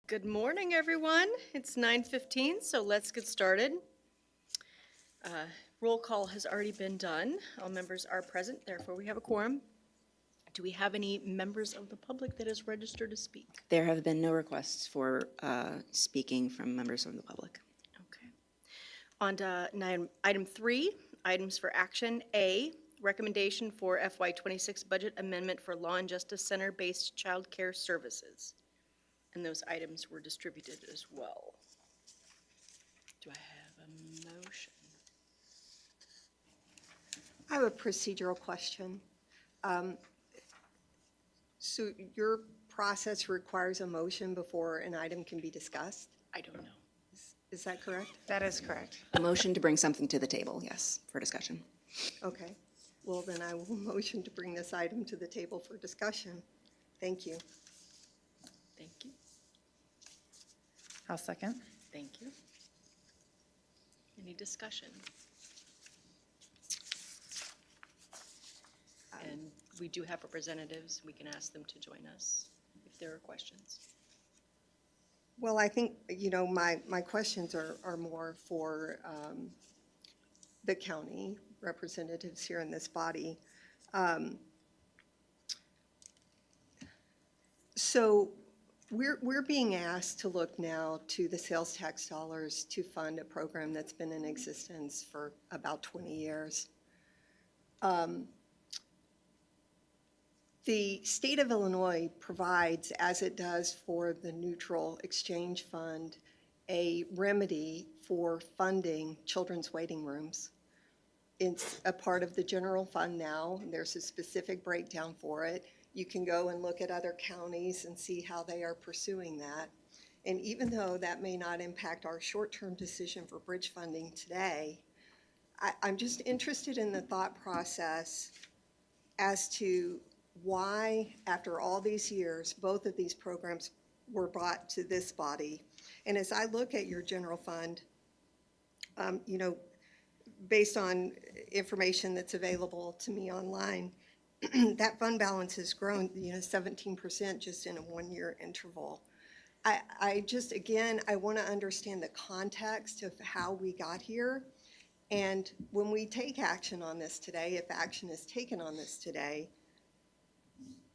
Good morning, everyone. It's 9:15, so let's get started. Roll call has already been done. All members are present, therefore we have a quorum. Do we have any members of the public that is registered to speak? There have been no requests for speaking from members of the public. Okay. On to item 3, items for action. A, recommendation for FY '26 budget amendment for Law and Justice Center-based child care services. And those items were distributed as well. Do I have a motion? I have a procedural question. So your process requires a motion before an item can be discussed? I don't know. Is that correct? That is correct. A motion to bring something to the table, yes, for discussion. Okay. Well, then I will motion to bring this item to the table for discussion. Thank you. Thank you. I'll second. Thank you. Any discussion? And we do have representatives. We can ask them to join us if there are questions. Well, I think, my questions are more for the county representatives here in this body. So we're being asked to look now to the sales tax dollars to fund a program that's been in existence for about 20 years. The state of Illinois provides, as it does for the Neutral Exchange Fund, a remedy for funding children's waiting rooms. It's a part of the general fund now. There's a specific breakdown for it. You can go and look at other counties and see how they are pursuing that. And even though that may not impact our short-term decision for bridge funding today, I'm just interested in the thought process as to why, after all these years, both of these programs were brought to this body. And as I look at your general fund, based on information that's available to me online, that fund balance has grown, 17% just in a one-year interval. I want to understand the context of how we got here. And when we take action on this today, if action is taken on this today,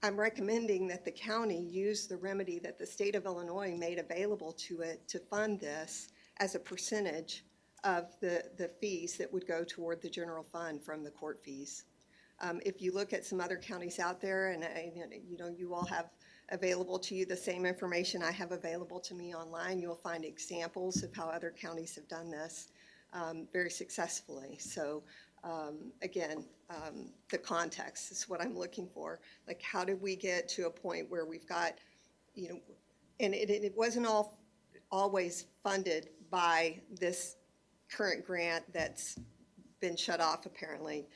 I'm recommending that the county use the remedy that the state of Illinois made available to it to fund this as a percentage of the fees that would go toward the general fund from the court fees. If you look at some other counties out there, and you all have available to you the same information I have available to me online, you'll find examples of how other counties have done this very successfully. So the context is what I'm looking for. Like, how did we get to a point where we've got, and it wasn't always funded by this current grant that's been shut off apparently.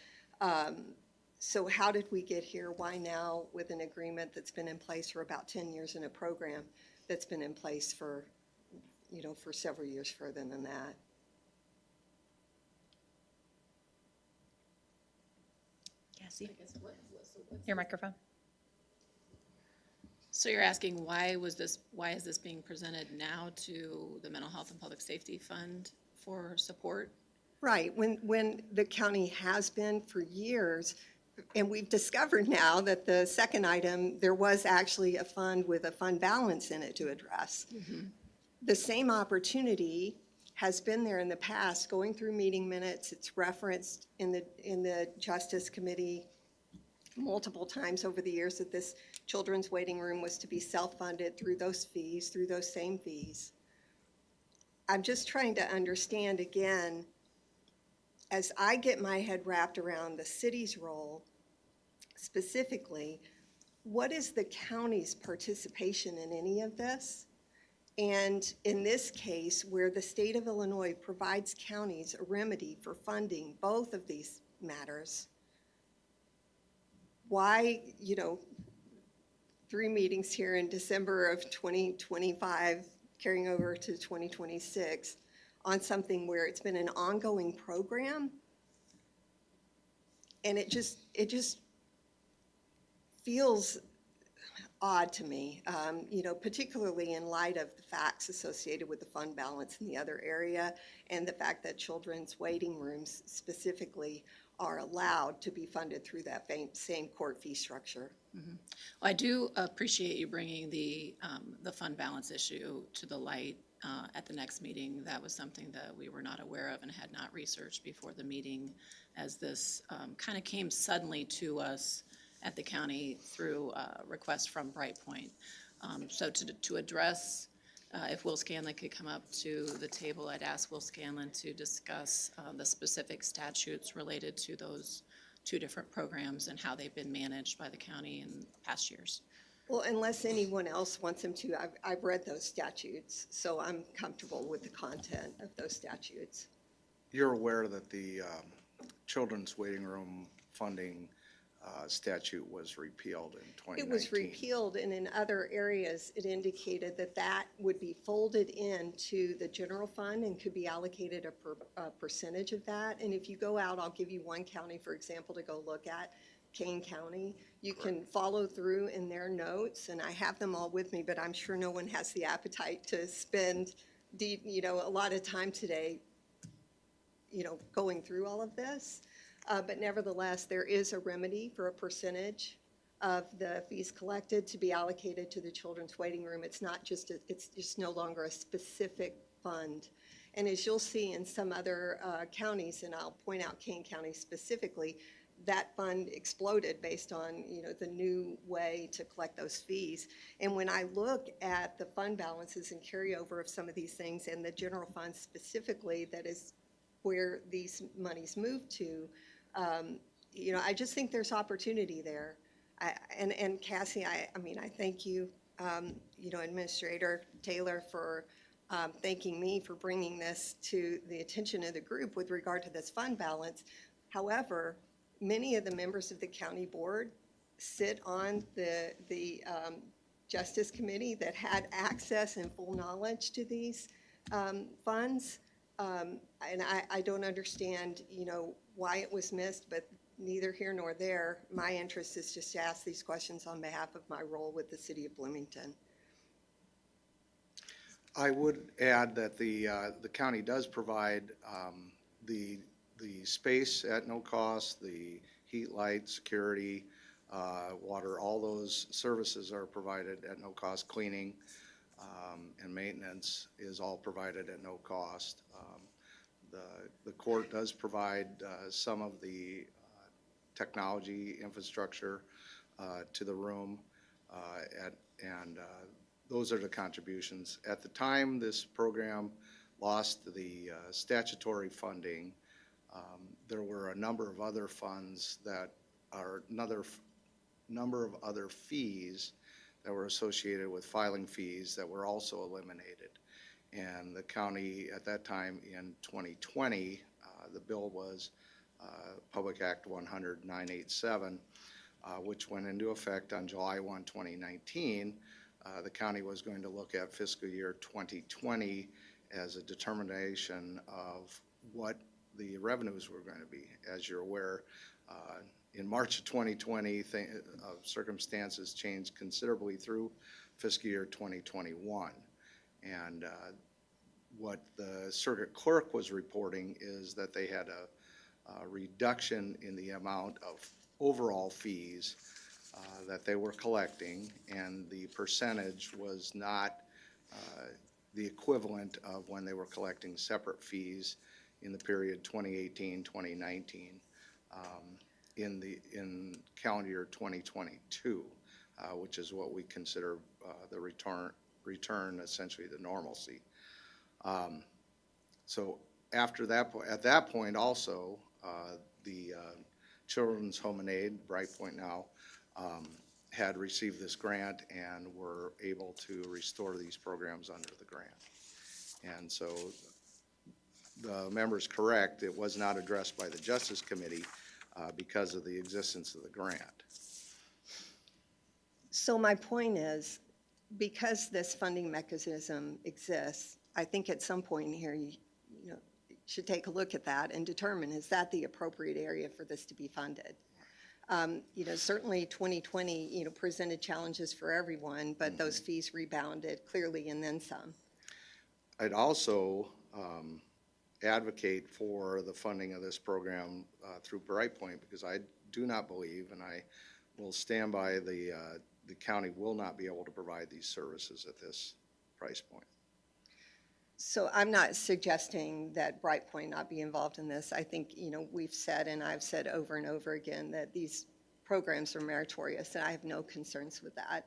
So how did we get here? Why now with an agreement that's been in place for about 10 years and a program that's been in place for several years further than that? Cassie? Your microphone. So you're asking why is this being presented now to the Mental Health and Public Safety Fund for support? Right, when the county has been for years, and we've discovered now that the second item, there was actually a fund with a fund balance in it to address. Mm-hmm. The same opportunity has been there in the past, going through meeting minutes. It's referenced in the Justice Committee multiple times over the years that this children's waiting room was to be self-funded through those fees, through those same fees. I'm just trying to understand again, as I get my head wrapped around the city's role specifically, what is the county's participation in any of this? And in this case, where the state of Illinois provides counties a remedy for funding both of these matters, why, 3 meetings here in December of 2025 carrying over to 2026 on something where it's been an ongoing program, and it just feels odd to me, particularly in light of the facts associated with the fund balance in the other area and the fact that children's waiting rooms specifically are allowed to be funded through that same court fee structure. Well, I do appreciate you bringing the fund balance issue to the light at the next meeting. That was something that we were not aware of and had not researched before the meeting, as this kind of came suddenly to us at the county through a request from Brightpoint. So to address, if Will Scanlon could come up to the table, I'd ask Will Scanlon to discuss the specific statutes related to those two different programs and how they've been managed by the county in past years. Well, unless anyone else wants him to, I've read those statutes, so I'm comfortable with the content of those statutes. You're aware that the children's waiting room funding statute was repealed in 2019? It was repealed, and in other areas, it indicated that that would be folded into the general fund and could be allocated a percentage of that. And if you go out, I'll give you one county, for example, to go look at, Kane County. You can follow through in their notes, and I have them all with me, but I'm sure no one has the appetite to spend a lot of time today, going through all of this. But nevertheless, there is a remedy for a percentage of the fees collected to be allocated to the children's waiting room. It's not just, it's just no longer a specific fund. And as you'll see in some other counties, and I'll point out Kane County specifically, that fund exploded based on, the new way to collect those fees. And when I look at the fund balances and carryover of some of these things and the general fund specifically, that is where these monies move to, I just think there's opportunity there. And Cassie, I thank you, Administrator Taylor, for thanking me for bringing this to the attention of the group with regard to this fund balance. However, many of the members of the county board sit on the Justice Committee that had access and full knowledge to these funds. And I don't understand, why it was missed, but neither here nor there. My interest is just to ask these questions on behalf of my role with the city of Bloomington. I would add that the county does provide the space at no cost, the heat, light, security, water, all those services are provided at no cost. Cleaning and maintenance is all provided at no cost. The court does provide some of the technology infrastructure to the room, and those are the contributions. At the time this program lost the statutory funding, there were a number of other funds that are number of other fees that were associated with filing fees that were also eliminated. And the county at that time in 2020, the bill was Public Act 100-987, which went into effect on July 1, 2019. The county was going to look at fiscal year 2020 as a determination of what the revenues were going to be. As you're aware, in March of 2020, circumstances changed considerably through fiscal year 2021. And what the circuit clerk was reporting is that they had a reduction in the amount of overall fees that they were collecting, and the percentage was not the equivalent of when they were collecting separate fees in the period 2018-2019 in calendar year 2022, which is what we consider the return essentially to normalcy. So after that, at that point also, the Children's Home and Aid, Brightpoint now, had received this grant and were able to restore these programs under the grant. And so the member's correct, it was not addressed by the Justice Committee because of the existence of the grant. So my point is, because this funding mechanism exists, I think at some point here, you should take a look at that and determine, is that the appropriate area for this to be funded? Certainly 2020, presented challenges for everyone, but those fees rebounded clearly and then some. I'd also advocate for the funding of this program through Brightpoint, because I do not believe, and I will stand by, the county will not be able to provide these services at this price point. So I'm not suggesting that Brightpoint not be involved in this. I think, we've said, and I've said over and over again, that these programs are meritorious, and I have no concerns with that.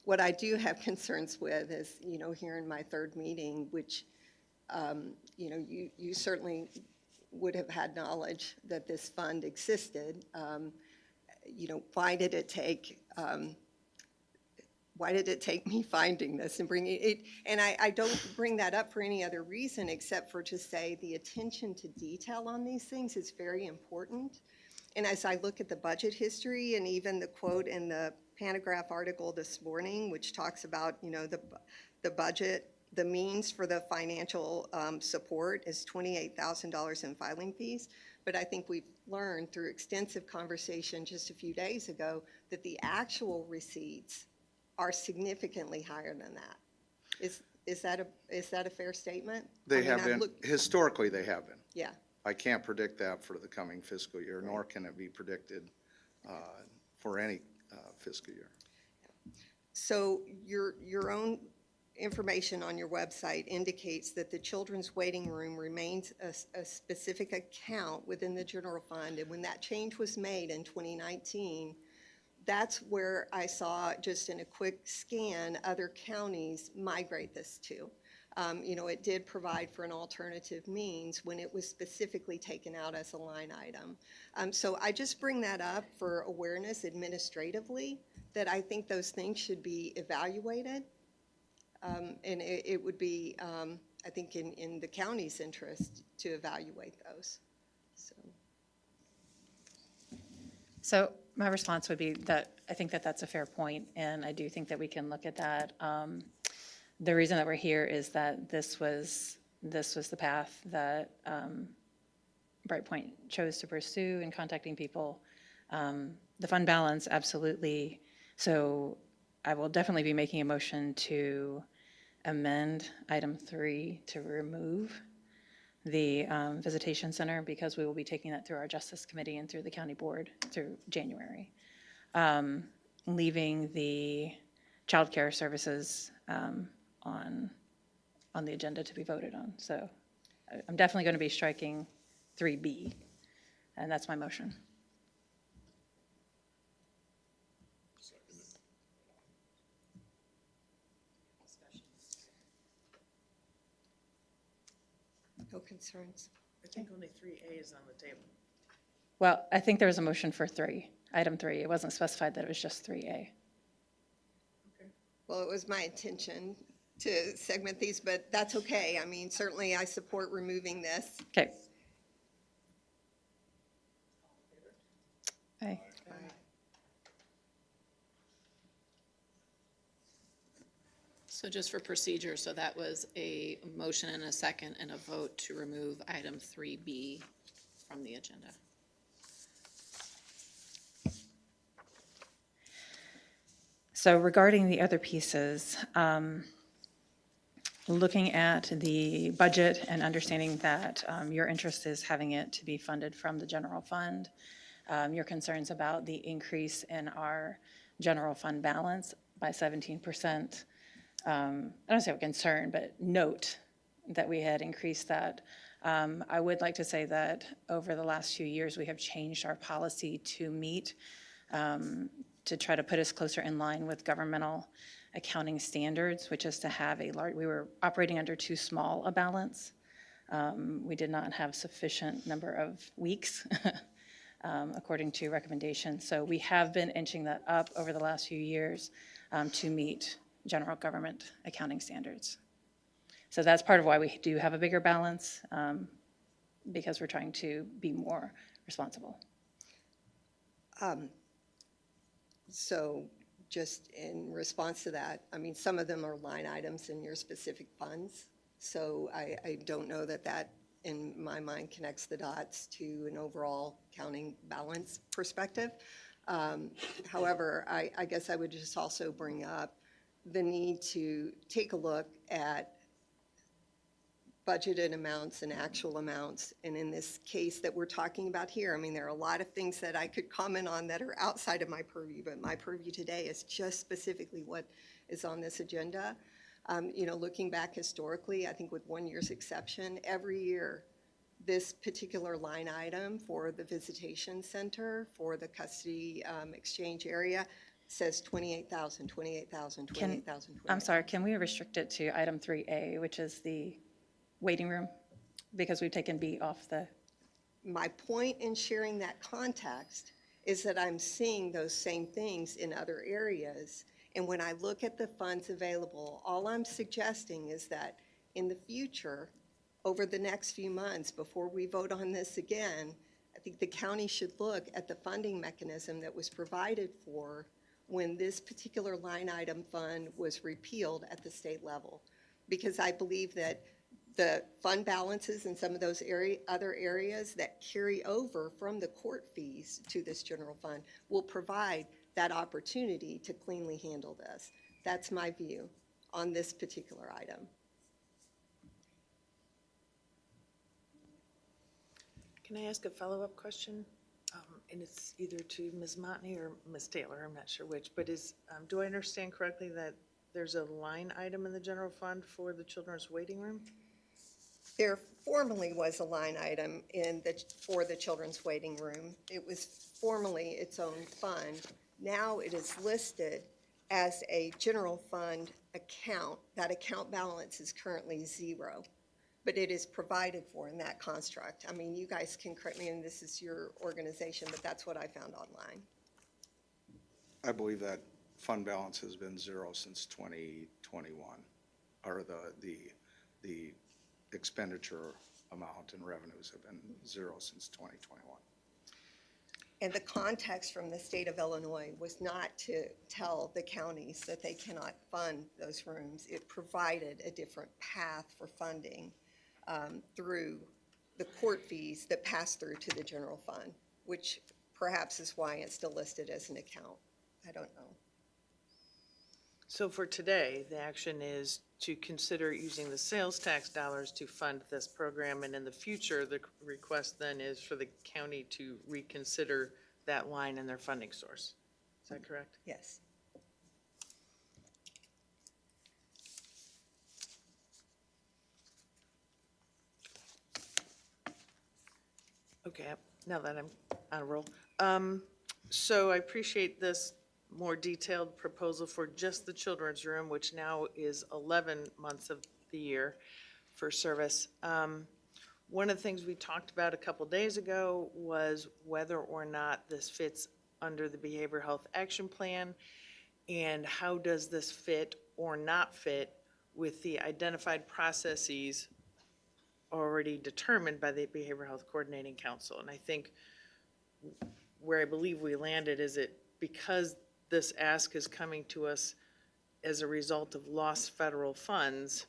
What I do have concerns with is, here in my third meeting, which, you certainly would have had knowledge that this fund existed. Why did it take me finding this and bringing it? And I don't bring that up for any other reason except for to say the attention to detail on these things is very important. And as I look at the budget history and even the quote in the Panagraph article this morning, which talks about, the budget, the means for the financial support is $28,000 in filing fees. But I think we've learned through extensive conversation just a few days ago that the actual receipts are significantly higher than that. Is that a fair statement? They have been, historically, they have been. Yeah. I can't predict that for the coming fiscal year, nor can it be predicted for any fiscal year. So your own information on your website indicates that the children's waiting room remains a specific account within the general fund. And when that change was made in 2019, that's where I saw, just in a quick scan, other counties migrate this to. It did provide for an alternative means when it was specifically taken out as a line item. So I just bring that up for awareness administratively, that I think those things should be evaluated. And it would be, I think, in the county's interest to evaluate those. So my response would be that I think that that's a fair point, and I do think that we can look at that. The reason that we're here is that this was the path that Brightpoint chose to pursue in contacting people. The fund balance, absolutely. So I will definitely be making a motion to amend item 3 to remove the visitation center, because we will be taking that through our Justice Committee and through the county board through January. Leaving the child care services on the agenda to be voted on. So I'm definitely going to be striking 3B, and that's my motion. No concerns. I think only 3A is on the table. Well, I think there was a motion for 3, item 3. It wasn't specified that it was just 3A. Well, it was my intention to segment these, but that's okay. I mean, certainly I support removing this. Okay. Aye. So just for procedure, so that was a motion and a second and a vote to remove item 3B from the agenda. So regarding the other pieces, looking at the budget and understanding that your interest is having it to be funded from the general fund, your concerns about the increase in our general fund balance by 17%. I don't say a concern, but note that we had increased that. I would like to say that over the last few years, we have changed our policy to meet, to try to put us closer in line with governmental accounting standards, which is to have we were operating under too small a balance. We did not have sufficient number of weeks, according to recommendations. So we have been inching that up over the last few years to meet general government accounting standards. So that's part of why we do have a bigger balance, because we're trying to be more responsible. So just in response to that, I mean, some of them are line items in your specific funds. So I don't know that in my mind, connects the dots to an overall counting balance perspective. However, I guess I would just also bring up the need to take a look at budgeted amounts and actual amounts. And in this case that we're talking about here, I mean, there are a lot of things that I could comment on that are outside of my purview, but my purview today is just specifically what is on this agenda. Looking back historically, I think with 1 year's exception, every year, this particular line item for the visitation center, for the custody exchange area, says 28,000, 28,000, 28,000. I'm sorry, can we restrict it to item 3A, which is the waiting room? Because we've taken B off the, My point in sharing that context is that I'm seeing those same things in other areas. And when I look at the funds available, all I'm suggesting is that in the future, over the next few months, before we vote on this again, I think the county should look at the funding mechanism that was provided for when this particular line item fund was repealed at the state level. Because I believe that the fund balances in some of those other areas that carry over from the court fees to this general fund will provide that opportunity to cleanly handle this. That's my view on this particular item. Can I ask a follow-up question? And it's either to Ms. Montney or Ms. Taylor, I'm not sure which, but do I understand correctly that there's a line item in the general fund for the children's waiting room? There formerly was a line item for the children's waiting room. It was formerly its own fund. Now it is listed as a general fund account. That account balance is currently zero, but it is provided for in that construct. I mean, you guys can correct me, and this is your organization, but that's what I found online. I believe that fund balance has been zero since 2021, or the expenditure amount and revenues have been zero since 2021. And the context from the state of Illinois was not to tell the counties that they cannot fund those rooms. It provided a different path for funding through the court fees that pass through to the general fund, which perhaps is why it's still listed as an account. I don't know. So for today, the action is to consider using the sales tax dollars to fund this program, and in the future, the request then is for the county to reconsider that line in their funding source. Is that correct? Yes. Okay, now that I'm on a roll. So I appreciate this more detailed proposal for just the children's room, which now is 11 months of the year for service. One of the things we talked about a couple days ago was whether or not this fits under the Behavioral Health Action Plan, and how does this fit or not fit with the identified processes already determined by the Behavioral Health Coordinating Council. And I think where I believe we landed is it because this ask is coming to us as a result of lost federal funds,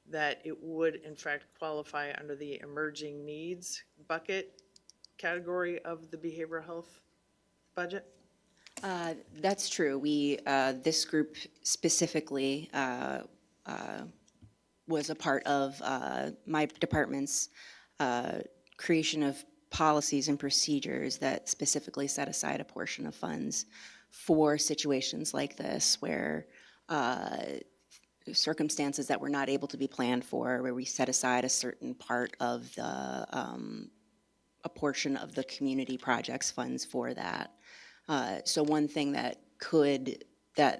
that it would in fact qualify under the emerging needs bucket category of the behavioral health budget? That's true. This group specifically was a part of my department's creation of policies and procedures that specifically set aside a portion of funds for situations like this, where circumstances that were not able to be planned for, where we set aside a certain part of a portion of the community projects funds for that. So one thing that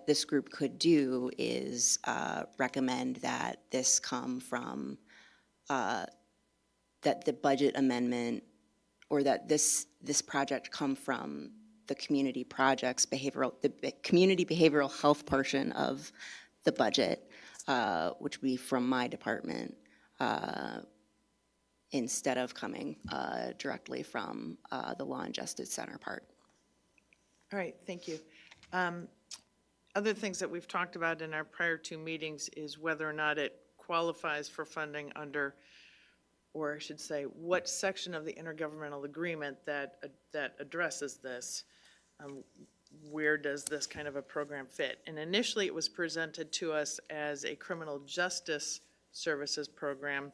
this group could do is recommend that this come from, that the budget amendment, or that this project come from the community projects the community behavioral health portion of the budget, which would be from my department, instead of coming directly from the Law and Justice Center part. All right, thank you. Other things that we've talked about in our prior two meetings is whether or not it qualifies for funding under or I should say, what section of the intergovernmental agreement that addresses this? Where does this kind of a program fit? And initially, it was presented to us as a criminal justice services program.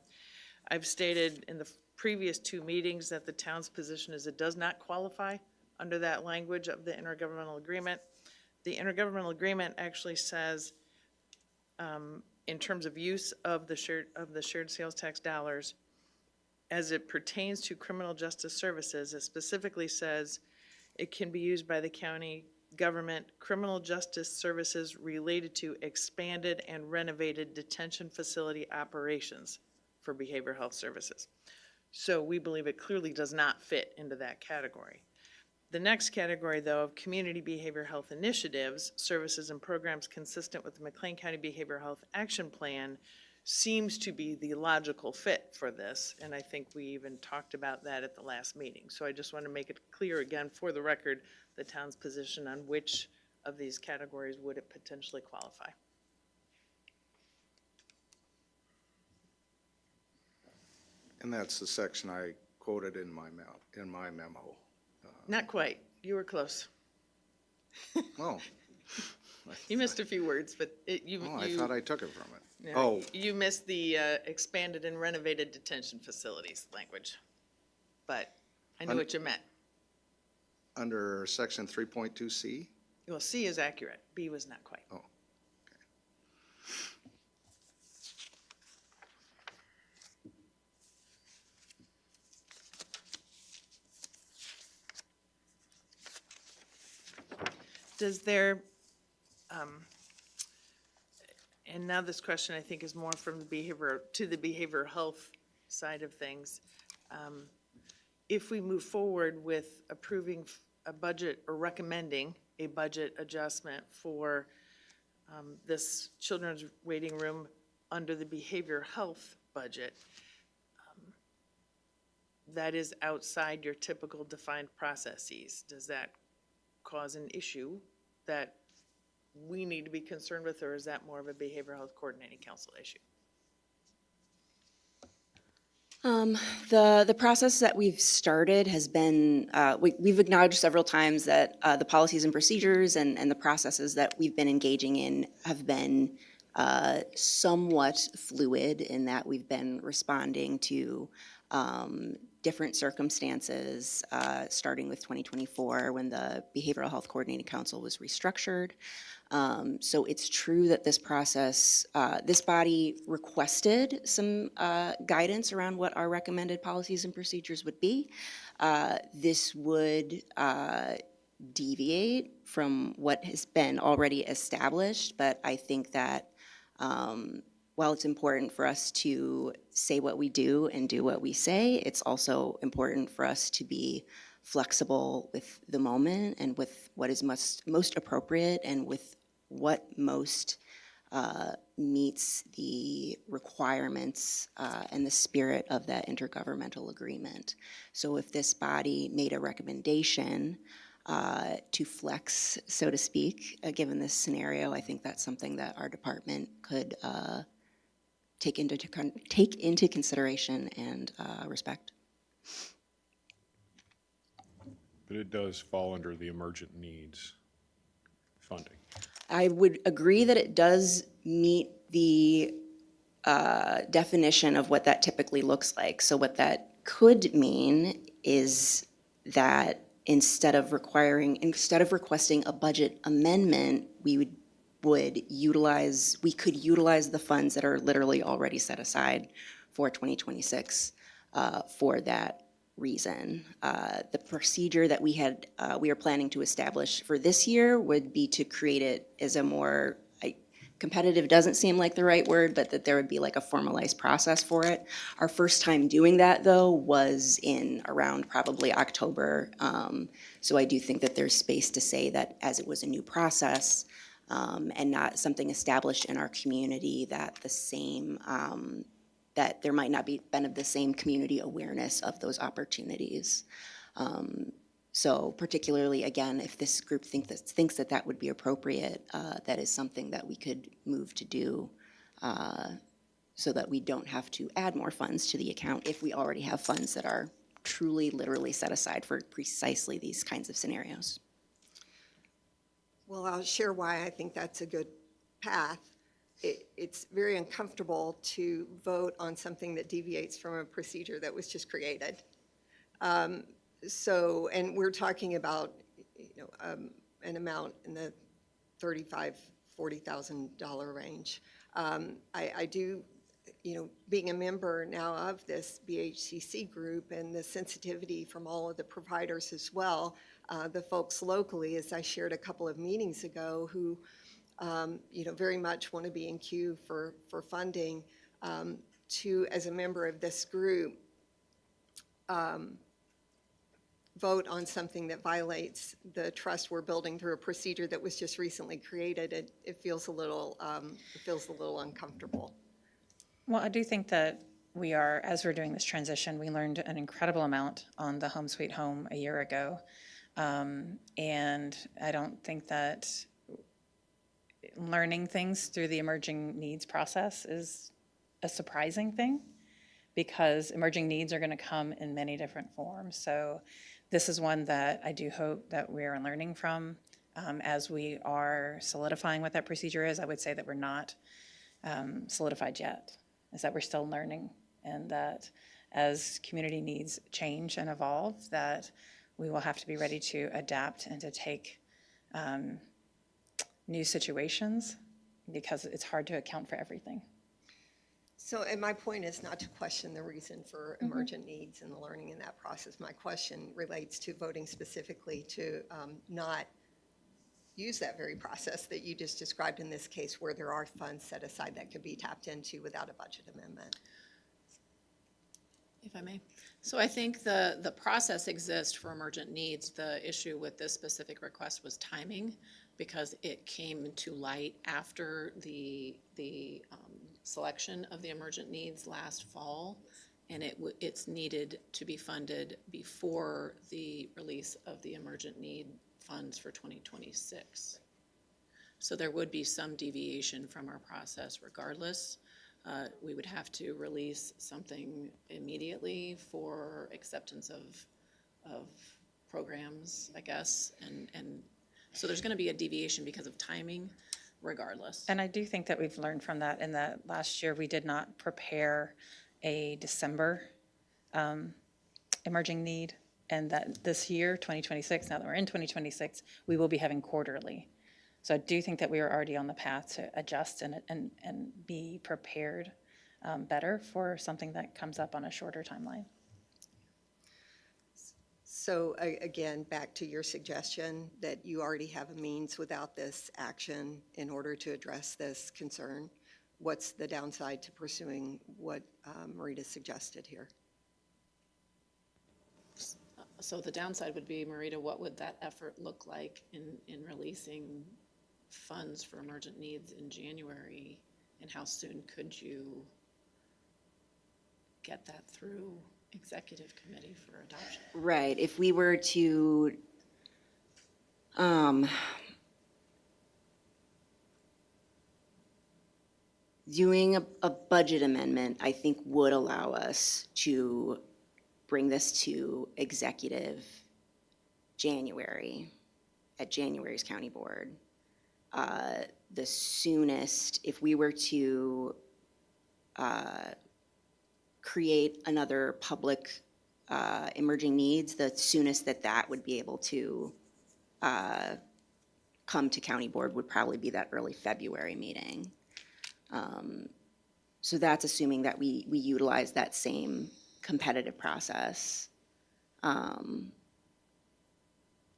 I've stated in the previous 2 meetings that the town's position is it does not qualify under that language of the intergovernmental agreement. The intergovernmental agreement actually says, in terms of use of the shared sales tax dollars, as it pertains to criminal justice services, it specifically says it can be used by the county government, criminal justice services related to expanded and renovated detention facility operations for behavioral health services. So we believe it clearly does not fit into that category. The next category, though, of community behavioral health initiatives, services and programs consistent with the McLean County Behavioral Health Action Plan, seems to be the logical fit for this, and I think we even talked about that at the last meeting. So I just want to make it clear again, for the record, the town's position on which of these categories would it potentially qualify. And that's the section I quoted in my memo. Not quite. You were close. Oh, You missed a few words, but I thought I took it from it. yeah, Oh, you missed the expanded and renovated detention facilities language. But I knew what you meant. under section 3.2C? Well, C is accurate. B was not quite. Oh, Does there, and now this question I think is more from the behavioral health side of things. If we move forward with approving a budget or recommending a budget adjustment for this children's waiting room under the behavioral health budget, that is outside your typical defined processes, does that cause an issue that we need to be concerned with, or is that more of a behavioral health coordinating council issue? The process that we've started has been, we've acknowledged several times that the policies and procedures and the processes that we've been engaging in have been somewhat fluid in that we've been responding to different circumstances, starting with 2024 when the Behavioral Health Coordinating Council was restructured. So it's true that this process, this body requested some guidance around what our recommended policies and procedures would be. This would deviate from what has been already established, but I think that while it's important for us to say what we do and do what we say, it's also important for us to be flexible with the moment and with what is most appropriate and with what most meets the requirements and the spirit of that intergovernmental agreement. So if this body made a recommendation to flex, so to speak, given this scenario, I think that's something that our department could take into consideration and respect. But it does fall under the emergent needs funding. I would agree that it does meet the definition of what that typically looks like. So what that could mean is that instead of requesting a budget amendment, we could utilize the funds that are literally already set aside for 2026 for that reason. The procedure that we are planning to establish for this year would be to create it as a more, competitive doesn't seem like the right word, but that there would be like a formalized process for it. Our first time doing that, though, was in around probably October. So I do think that there's space to say that as it was a new process, and not something established in our community, that that there might not been of the same community awareness of those opportunities. So particularly, again, if this group thinks that that would be appropriate, that is something that we could move to do so that we don't have to add more funds to the account if we already have funds that are truly, literally set aside for precisely these kinds of scenarios. Well, I'll share why I think that's a good path. It's very uncomfortable to vote on something that deviates from a procedure that was just created. So, and we're talking about, an amount in the $35,000, $40,000 range. I do, being a member now of this BHCC group and the sensitivity from all of the providers as well, the folks locally, as I shared a couple of meetings ago, who, very much want to be in queue for funding, to, as a member of this group, vote on something that violates the trust we're building through a procedure that was just recently created, it feels a little uncomfortable. Well, I do think that we are, as we're doing this transition, we learned an incredible amount on the Home Sweet Home a year ago. And I don't think that learning things through the emerging needs process is a surprising thing, because emerging needs are going to come in many different forms. So this is one that I do hope that we're learning from as we are solidifying what that procedure is. I would say that we're not solidified yet, is that we're still learning, and that as community needs change and evolve, that we will have to be ready to adapt and to take new situations, because it's hard to account for everything. So, and my point is not to question the reason for emergent needs and the learning in that process. My question relates to voting specifically to not use that very process that you just described in this case, where there are funds set aside that could be tapped into without a budget amendment. If I may. So I think the process exists for emergent needs. The issue with this specific request was timing, because it came to light after the selection of the emergent needs last fall, and it's needed to be funded before the release of the emergent need funds for 2026. So there would be some deviation from our process regardless. We would have to release something immediately for acceptance of programs, I guess, and so there's going to be a deviation because of timing regardless. And I do think that we've learned from that, in that last year we did not prepare a December emerging need, and that this year, 2026, now that we're in 2026, we will be having quarterly. So I do think that we are already on the path to adjust and be prepared better for something that comes up on a shorter timeline. So again, back to your suggestion that you already have a means without this action in order to address this concern. What's the downside to pursuing what Marita suggested here? So the downside would be, Marita, what would that effort look like in releasing funds for emergent needs in January? And how soon could you get that through executive committee for adoption? Right, if we were to doing a budget amendment, I think would allow us to bring this to executive January, at January's county board. The soonest, if we were to create another public emerging needs, the soonest that would be able to come to county board would probably be that early February meeting. So that's assuming that we utilize that same competitive process.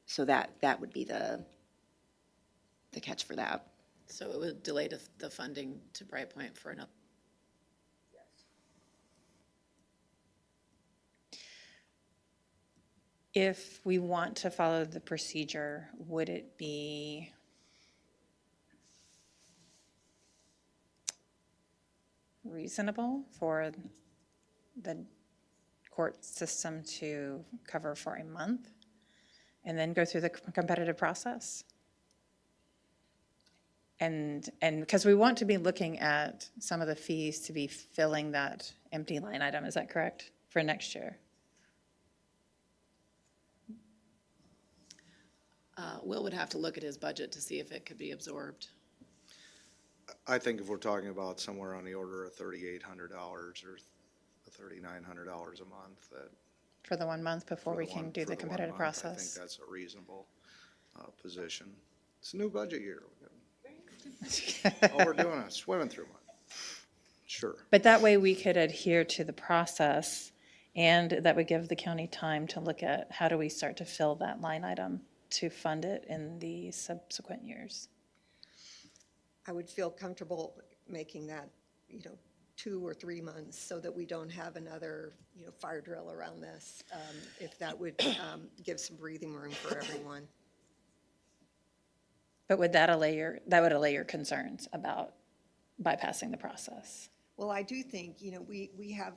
So that would be the catch for that. So it would delay the funding to Brightpoint for another. If we want to follow the procedure, would it be reasonable for the court system to cover for a month and then go through the competitive process? And because we want to be looking at some of the fees to be filling that empty line item, is that correct, for next year? Will would have to look at his budget to see if it could be absorbed. I think if we're talking about somewhere on the order of $3,800 or $3,900 a month, that. For the 1 month before for we the can one- do for the one competitive month, I think process? that's a reasonable position. It's a new budget year. All we're doing is swimming through money. Sure. But that way we could adhere to the process, and that would give the county time to look at how do we start to fill that line item to fund it in the subsequent years. I would feel comfortable making that, 2 or 3 months so that we don't have another, fire drill around this, if that would give some breathing room for everyone. But would that allay your concerns about bypassing the process? Well, I do think, we have,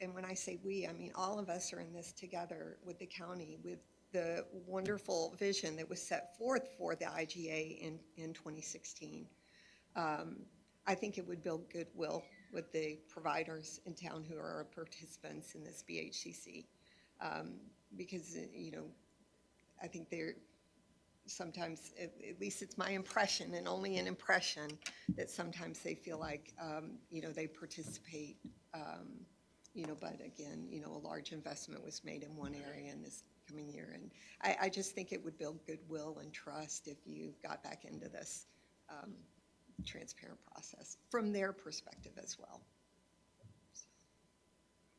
and when I say we, I mean, all of us are in this together with the county, with the wonderful vision that was set forth for the IGA in 2016. I think it would build goodwill with the providers in town who are participants in this BHCC. Because, I think they're, sometimes, at least it's my impression, and only an impression, that sometimes they feel like, they participate, but again, a large investment was made in one area in this coming year. And I just think it would build goodwill and trust if you got back into this transparent process from their perspective as well.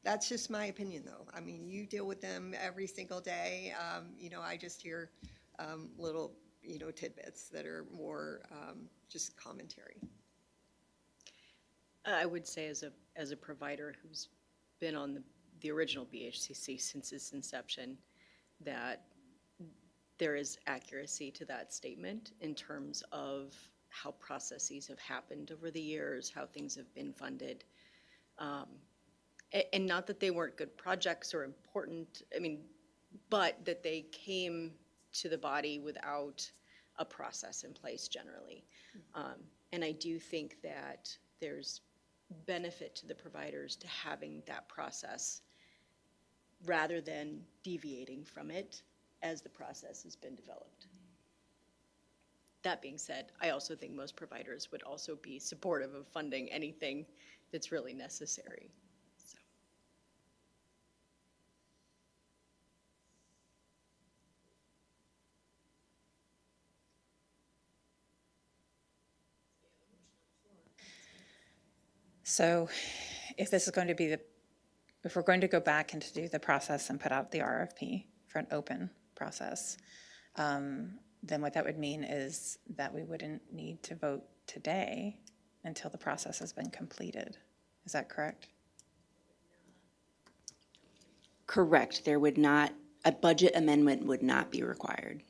That's just my opinion, though. I mean, you deal with them every single day. I just hear little, tidbits that are more just commentary. I would say as a provider who's been on the original BHCC since its inception, that there is accuracy to that statement in terms of how processes have happened over the years, how things have been funded. And not that they weren't good projects or important, but that they came to the body without a process in place generally. And I do think that there's benefit to the providers to having that process rather than deviating from it as the process has been developed. That being said, I also think most providers would also be supportive of funding anything that's really necessary. So. So if this is going to be if we're going to go back and to do the process and put out the RFP for an open process, then what that would mean is that we wouldn't need to vote today until the process has been completed. Is that correct? Correct. There would not, a budget amendment would not be required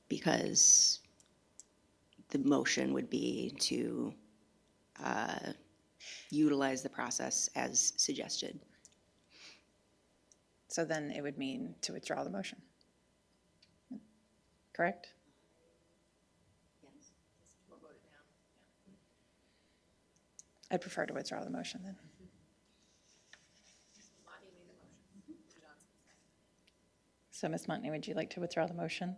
because the motion would be to utilize the process as suggested. So then it would mean to withdraw the motion. Correct? I'd prefer to withdraw the motion then. So Ms. Montney, would you like to withdraw the motion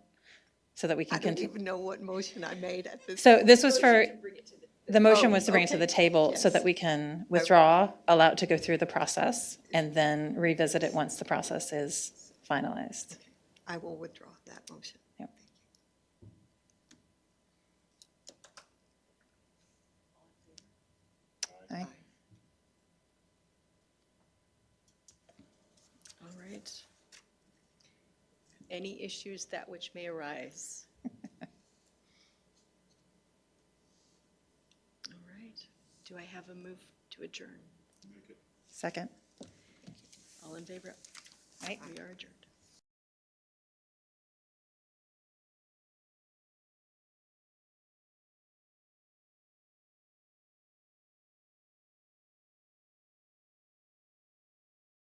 so that we can I don't continue? even know what motion I made at this. So this was for, the motion Oh, was to bring it to the okay. table so that Yes. we can withdraw, allow it to go through the process, and then revisit it once the process is finalized. I will withdraw that motion. Yep. Aye. All right. Any issues that which may arise? All right. Do I have a move to adjourn? Second? All in favor? Aye. We are adjourned.